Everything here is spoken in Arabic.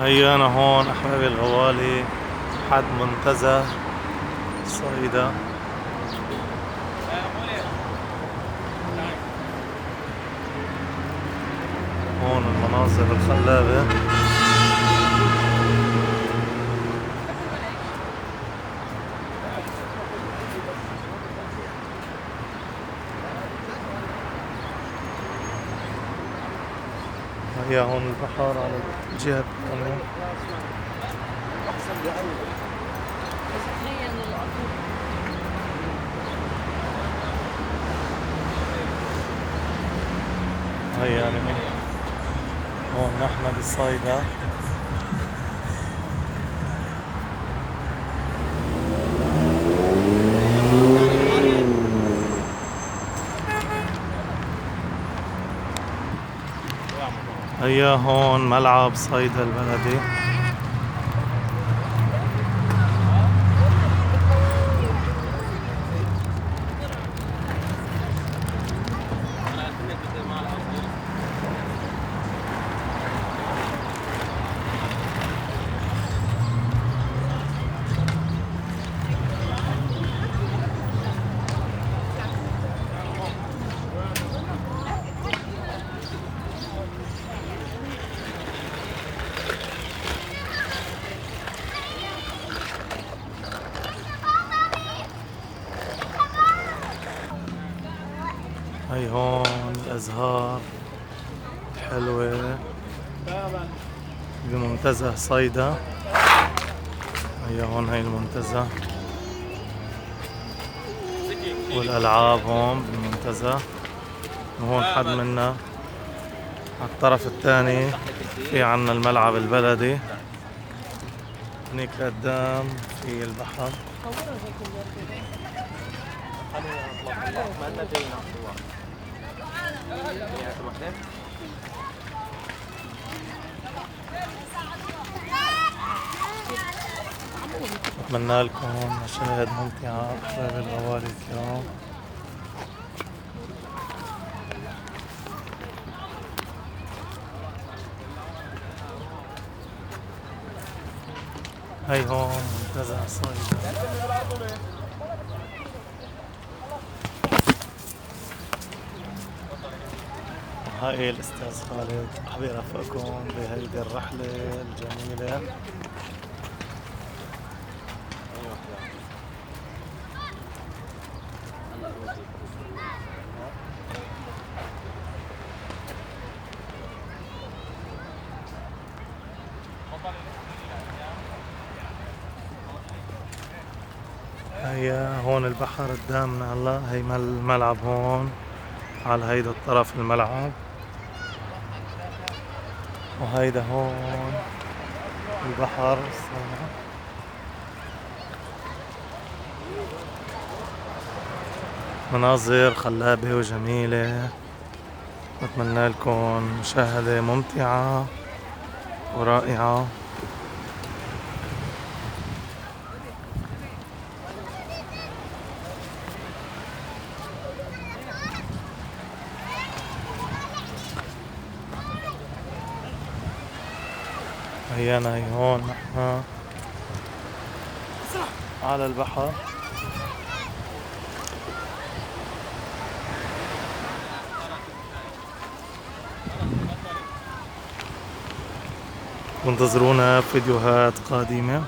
هيا أنا هون أحبابي الغوالي حد منتزه صيدا. هون المناظر الخلابة. هيا هون البحر على الجهة الثانية. هيا يعني هون نحن بالصيدا. هيا هون ملعب صيدا البلدي. هي هون الأزهار حلوة بمنتزه صيدا. هي هون هي المنتزه والألعاب هون بالمنتزه. وهون حد منا على الطرف الثاني في عنا الملعب البلدي. هنيك قدام في البحر. أتمنى لكم مشاهد ممتعة أحباب الغوالي الكرام. هي هون منتزه صيدا. هاي الأستاذ خالد حبي رافقكم بهيدي الرحلة الجميلة. هيا هون البحر قدامنا هلا. هي الملعب هون على هيدا الطرف الملعب، وهيدا هون البحر. مناظر خلابة وجميلة. أتمنى لكم مشاهدة ممتعة ورائعة. هيانا هي هون نحن على البحر. وانتظرونا فيديوهات قادمة.